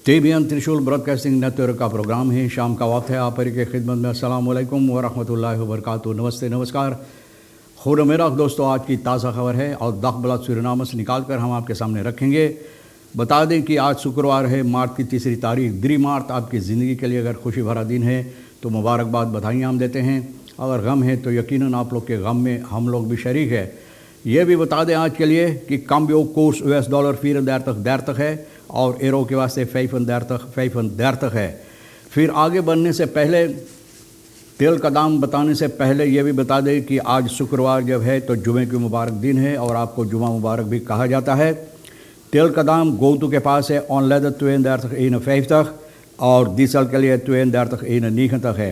TBN त्रिशूल broadcasting network का programme है। शाम का वक्त है। आप पर के खिदमत में अस्सलाम वालेकुम व रहमतुल्लाहि व बरकातुहू। नमस्ते, नमस्कार, खुदा दोस्तों, आज की ताज़ा खबर है और दखबला सूरनामा से निकाल कर हम आपके सामने रखेंगे। बता दें कि आज शुक्रवार है, मार्च की 3 तारीख। 3 मार्च आपकी ज़िंदगी के लिए अगर खुशी भरा दिन है तो मुबारकबाद, बधाइयाँ हम देते हैं। अगर गम है तो यकीनन आप लोग के गम में हम लोग भी शरीक है। ये भी बता दें आज के लिए कि कम्बियो कोर्स $, फिर देर तक है और एरो के वास्ते 5 तक है। फिर आगे बढ़ने से पहले, तेल का दाम बताने से पहले ये भी बता दें कि आज शुक्रवार जब है तो जुमे की मुबारक दिन है और आपको जुमा मुबारक भी कहा जाता है। तेल का दाम गोतु के पास है ऑनलेदर 32,51 और डीजल के लिए 32,91 है।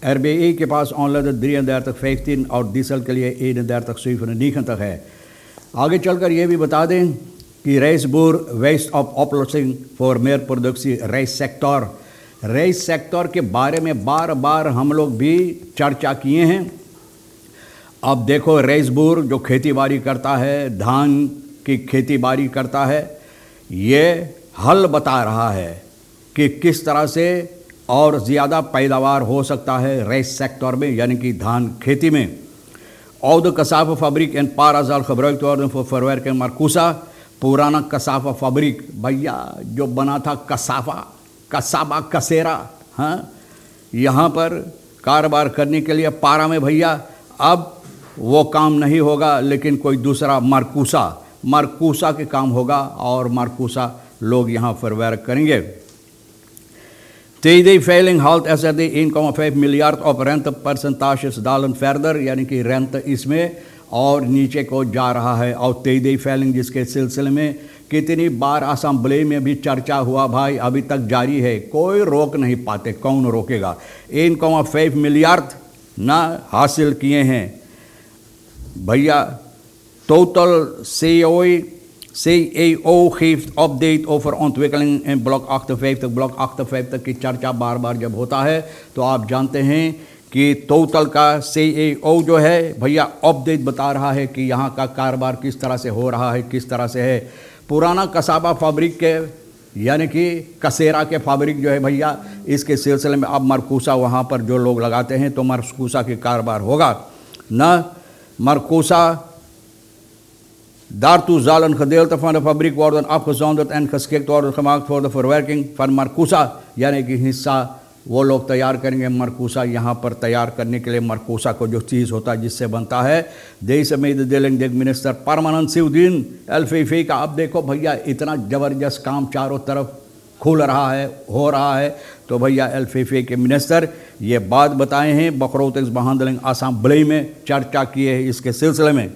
RBI के पास ऑनलेदर 33,15 और डीजल के लिए 31,97 है। आगे चलकर ये भी बता दें कि रेसबूर वेस्ट ऑफ ऑपलोसिंग फॉर मेयर प्रोडक्सी रेस सेक्टर के बारे में बार बार हम लोग भी चर्चा किए हैं। अब देखो, रेसबूर जो खेती बाड़ी करता है, धान की खेती बाड़ी करता है, ये हल बता रहा है कि किस तरह से और ज़्यादा पैदावार हो सकता है रेस सेक्टर में, यानी कि धान खेती में। और द कसाफा फैब्रिक एंड पाराजाल खबर फरवर के मरकूसा, पुराना कसाफा फैब्रिक भैया जो बना था कसाबा कसेरा, हाँ, यहाँ पर कारोबार करने के लिए पारा में भैया अब वो काम नहीं होगा, लेकिन कोई दूसरा मरकूसा के काम होगा और मरकूसा लोग यहाँ फरवर करेंगे। Tijdens veiling haalt SRD 1,5 million of rent percentage डालन फर्दर, यानी कि रेंट इसमें और नीचे को जा रहा है। और तेईदी फैलिंग जिसके सिलसिले में कितनी बार असेंबली में भी चर्चा हुआ भाई, अभी तक जारी है, कोई रोक नहीं पाते, कौन रोकेगा। 1,5 मिलियन ना हासिल किए हैं भैया। Total CEO geeft update over ontwikkeling in blok 58। Block 58 की चर्चा बार बार जब होता है तो आप जानते हैं कि टोटल का CEO जो है भैया अपडेट बता रहा है कि यहाँ का कारोबार किस तरह से हो रहा है, किस तरह से है। पुराना कसाबा फैब्रिक के यानी कि कसेरा के फैब्रिक जो है भैया, इसके सिलसिले में अब मरकूसा वहाँ पर जो लोग लगाते हैं तो मरकूसा के कारोबार होगा न। मरकूसा Daartoe zal een gedeelte van de fabriek worden afgezonderd en geschikt worden gemaakt voor de verwerking van Marcousa, यानी कि हिस्सा वो लोग तैयार करेंगे मरकूसा, यहाँ पर तैयार करने के लिए मरकूसा को जो चीज़ होता है जिससे बनता है। Deze mededeling देख मिनिस्टर परमानंद सिउद्दीन अल-फीफी का। अब देखो भैया, इतना ज़बरदस्त काम चारों तरफ खुल रहा है, हो रहा है, तो भैया अल-फीफी के मिनिस्टर ये बात बताए हैं। बकरोतिक्स behandeling असेंबली में चर्चा किए हैं इसके सिलसिले में।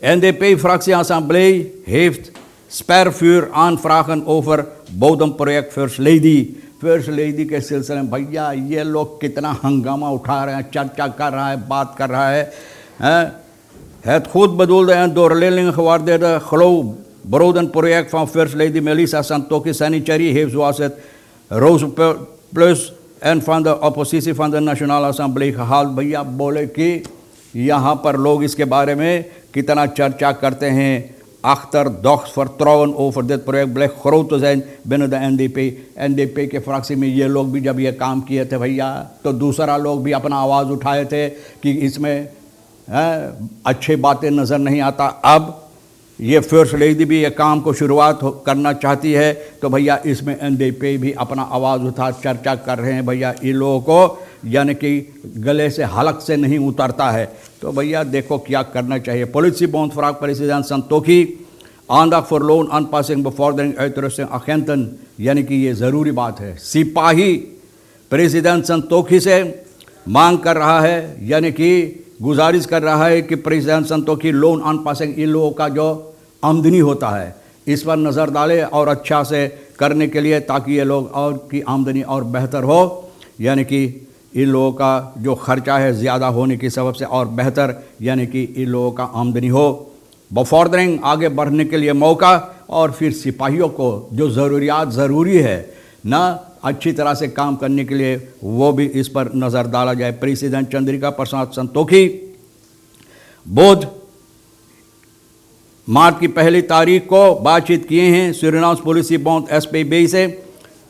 NDP-fractie-assemblee heeft spervuur aanvragen over bodemproject First Lady के सिलसिले में भैया ये लोग कितना हंगामा उठा रहे हैं, चर्चा कर रहा है, बात कर रहा है। Het goed bedoelde en door leerlingen gewaardeerde geloofbrodenproject van First Lady Melissa Santoki Sanitary heeft, zoals het Roze Plus en van de oppositie van de Nationale Assemblee gehaald। भैया बोले कि यहाँ पर लोग इसके बारे में कितना चर्चा करते हैं। Achter doch vertrouwen over dit project blijkt groot te zijn binnen de NDP के फ्रैक्शन में ये लोग भी जब ये काम किए थे भैया तो दूसरा लोग भी अपना आवाज़ उठाए थे कि इसमें अच्छी बातें नज़र नहीं आता। अब ये फर्स्ट लेडी भी ये काम को शुरुआत करना चाहती है तो भैया इसमें NDP भी अपना आवाज़ उठा चर्चा कर रहे हैं। भैया इन लोगों को यानी कि गले से हलक से नहीं उतरता है, तो भैया देखो क्या करना चाहिए। Politie bond vraagt president Santoki aandacht voor loonaanpassing bevordering uitrusting agenten, यानी कि ये ज़रूरी बात है। सिपाही प्रेसिडेंट संतोखी से मांग कर रहा है, यानी कि गुजारिश कर रहा है कि प्रेसिडेंट संतोखी लोन अनपासिंग इन लोगों का जो आमदनी होता है इस पर नज़र डाले और अच्छा से करने के लिए, ताकि ये लोग और की आमदनी और बेहतर हो, यानी कि इन लोगों का जो खर्चा है ज़्यादा होने की सबब से और बेहतर, यानी कि इन लोगों का आमदनी हो। बफॉर्डरिंग आगे बढ़ने के लिए मौका, और फिर सिपाहियों को जो ज़रूरियात ज़रूरी है ना अच्छी तरह से काम करने के लिए वो भी इस पर नज़र डाला जाए। प्रेसिडेंट चंद्रिका प्रसाद संतोखी बोध मार्च की पहली तारीख को बातचीत किए हैं सूरीनाम पॉलिसी बॉन्ड SPB से,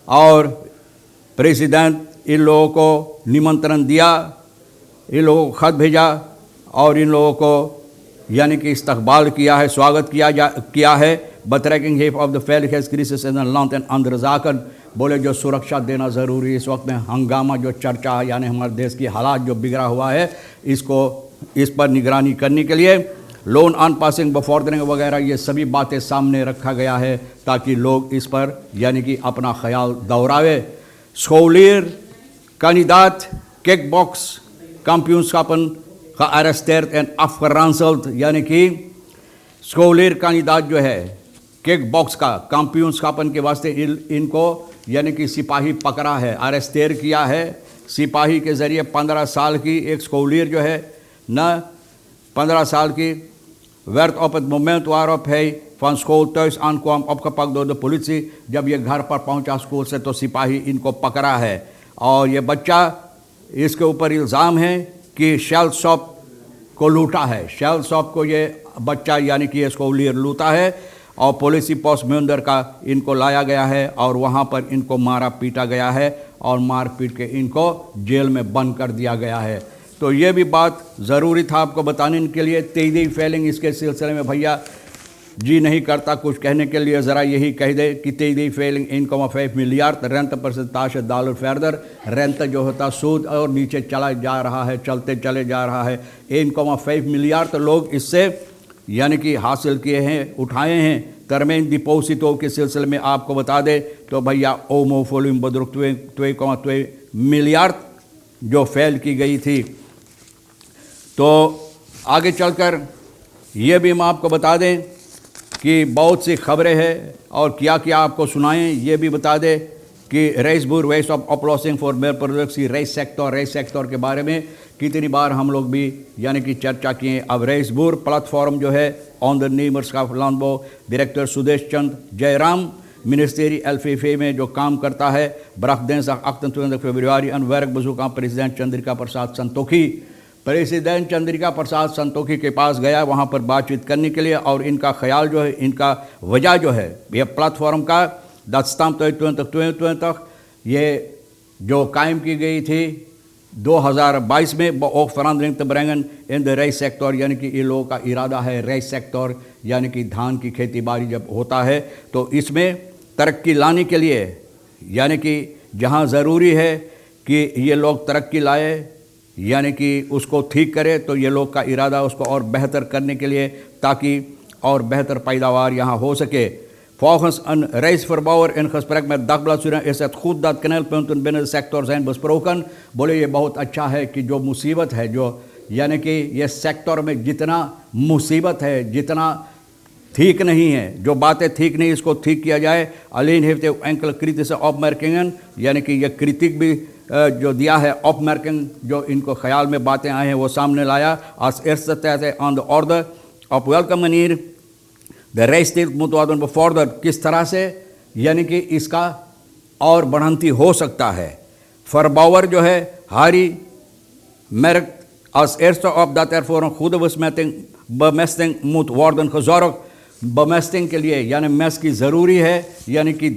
और प्रेसिडेंट इन लोगों को निमंत्रण दिया, इन लोगों को खत भेजा और इन लोगों को यानी कि इस्तकबाल किया है, स्वागत किया है। बतरकिंग हेफ ऑफ द फेलिक्स क्रिसिस एंड लॉन्थ एंड अंदरजाकन, बोले जो सुरक्षा देना ज़रूरी है इस वक्त में, हंगामा जो चर्चा है यानी हमारे देश की हालात जो बिगड़ा हुआ है इसको इस पर निगरानी करने के लिए लोन ऑन पासिंग बफॉर्डरिंग वगैरह ये सभी बातें सामने रखा गया है ताकि लोग इस पर यानी कि अपना ख्याल दोहरावे। Scholier kandidaat kickbox kampioenschappen gearresteerd en afgeranseld, यानी कि scholier kandidaat जो है किक बॉक्स का काम्पियंसकापन के वास्ते इनको यानी कि सिपाही पकड़ा है, अरेस्टेर किया है। सिपाही के ज़रिए 15 साल की एक स्कूलियर जो है न 15 साल की werd op het moment waarop hij van school thuis aankwam opgepakt door de politie। जब ये घर पर पहुंचा स्कूल से तो सिपाही इनको पकड़ा है और ये बच्चा, इसके ऊपर इल्ज़ाम है कि शेल शॉप को लूटा है। शेल शॉप को ये बच्चा यानी कि ये स्कूलियर लूटा है और पुलिस पोस्ट में अंदर का इनको लाया गया है और वहाँ पर इनको मारा पीटा गया है और मार पीट के इनको जेल में बंद कर दिया गया है। तो ये भी बात ज़रूरी था आपको बताने के लिए। तेईदी फेलिंग इसके सिलसिले में भैया जी नहीं करता कुछ कहने के लिए, ज़रा यही कह दे कि तेईदी फेलिंग 1,5 मिलियard rent percentage dollar further, rent जो होता सूद और नीचे चला जा रहा है, चलते चले जा रहा है। 1,5 मिलियard तो लोग इससे यानी कि हासिल किए हैं, उठाए हैं। टर्मेन डिपोजिटो के सिलसिले में आपको बता दें तो भैया ओमो वॉल्यूम बदरुक 2,2 मिलियard जो फेल की गई थी। तो आगे चलकर ये भी हम आपको बता दें कि बहुत सी खबरें हैं और क्या क्या आपको सुनाएं ये भी बता दें कि रेसबुर वेस्ट ऑफ अपलॉसिंग फॉर मेयर प्रोजेक्ट्स की रेस सेक्टर के बारे में कितनी बार हम लोग भी यानी कि चर्चा किए। अब रेसबुर प्लेटफॉर्म जो है ऑन द नीमर्स का लॉन्बो डायरेक्टर सुदेश चंद जयराम मिनिस्ट्री LFA में जो काम करता है बरखदेंस 28 फरवरी and work बजूका president Chandrika Prasad Santokhi के पास गया वहाँ पर बातचीत करने के लिए और इनका ख्याल जो है, इनका वजह जो है यह प्लेटफॉर्म का दस्ताम तक ये जो कायम की गई थी 2022 में ook verandering te brengen in de rijstsector, यानी कि ये लोगों का इरादा है राइस सेक्टर यानी कि धान की खेती बाड़ी जब होता है तो इसमें तरक्की लाने के लिए यानी कि जहाँ ज़रूरी है कि ये लोग तरक्की लाए यानी कि उसको ठीक करे तो ये लोग का इरादा उसको और बेहतर करने के लिए ताकि और बेहतर पैदावार यहाँ हो सके। Volgens een reisverbouwer in gesprek met Dagblad Suriname is het goed dat knelpunten binnen de sector zijn besproken। बोले ये बहुत अच्छा है कि जो मुसीबत है जो यानी कि ये सेक्टर में जितना मुसीबत है, जितना ठीक नहीं है, जो बातें ठीक नहीं इसको ठीक किया जाए। अलीन हेफ्ते एंकल क्रिटिस ऑपमर्किंगन यानी कि ये क्रिटिक भी जो दिया है ऑपमर्किंग जो इनको ख्याल में बातें आए हैं वो सामने लाया। als eerste tijd aan de orde op welke manier द रेस्टेट मुतवादन बफॉर्डर किस तरह से यानी कि इसका और बढ़ंती हो सकता है। फरबावर जो है हारी merkt als eerste op dat er voor een goede bemesting moet worden gezorgd। बमस्टिंग के लिए यानी मेस की ज़रूरी है यानी कि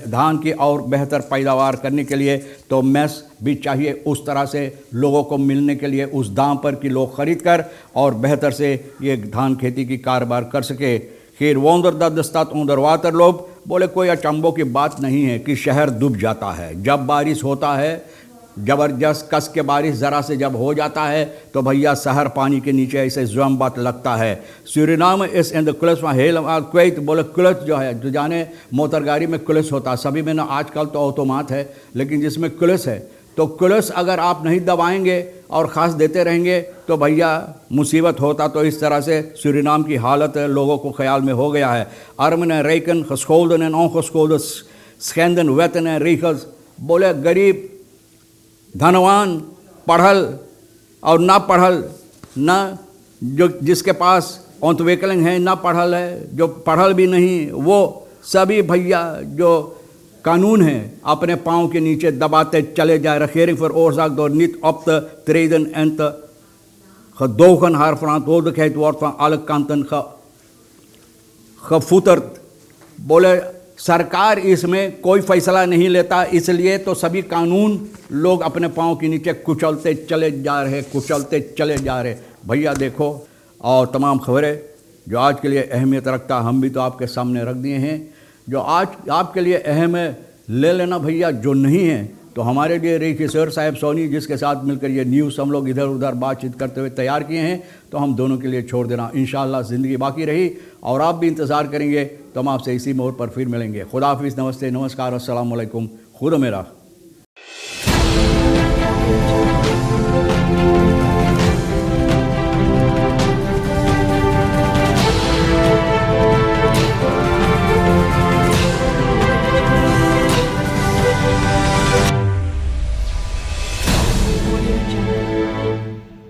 धान की और बेहतर पैदावार करने के लिए तो मेस भी चाहिए उस तरह से लोगों को मिलने के लिए उस दाम पर कि लोग ख़रीद कर और बेहतर से ये धान खेती की कारोबार कर सके। खैर वोंदर दस्तात उंदर वातर लोग बोले कोई अचंभों की बात नहीं है कि शहर डूब जाता है। जब बारिश होता है ज़बरदस्त कस के बारिश ज़रा से जब हो जाता है तो भैया शहर पानी के नीचे ऐसे ज़्वम्बत लगता है। सूरीनाम इस इन द क्लच में हेल क्वेत बोले क्लच जो है जो जाने मोटर गाड़ी में क्लच होता है, सभी में ना आजकल तो ऑटोमाट है लेकिन जिसमें क्लच है तो क्लच अगर आप नहीं दबाएंगे और ख़ास देते रहेंगे तो भैया मुसीबत होता। तो इस तरह से सूरीनाम की हालत लोगों को ख्याल में हो गया है। Arman reckon gescholden en ongescholden schenden wetten en regels। बोले गरीब धनवान पढ़ल और ना पढ़ल ना जो जिसके पास ontwikkeling है ना पढ़ल है, जो पढ़ल भी नहीं वो सभी भैया जो कानून है अपने पाँव के नीचे दबाते चले जाए। regering veroorzaakt door niet op te treden en te gedogen haar verantwoordelijkheid wordt van alle kanten खफूतर बोले सरकार इसमें कोई फैसला नहीं लेता, इसलिए तो सभी कानून लोग अपने पाँव के नीचे कुचलते चले जा रहे। भैया देखो, और तमाम खबरें जो आज के लिए अहमियत रखता हम भी तो आपके सामने रख दिए हैं। जो आज आपके लिए अहम है ले लेना भैया, जो नहीं है तो हमारे लिए रही किशोर साहब सोनी जिसके साथ मिलकर ये न्यूज़ हम लोग इधर उधर बातचीत करते हुए तैयार किए हैं, तो हम दोनों के लिए छोड़ देना। इंशाअल्लाह ज़िंदगी बाकी रही और आप भी इंतज़ार करेंगे तो हम आपसे इसी मोड़ पर फिर मिलेंगे। खुदा हाफिज़, नमस्ते, नमस्कार, अस्सलाम वालेकुम, खुदा मेरा।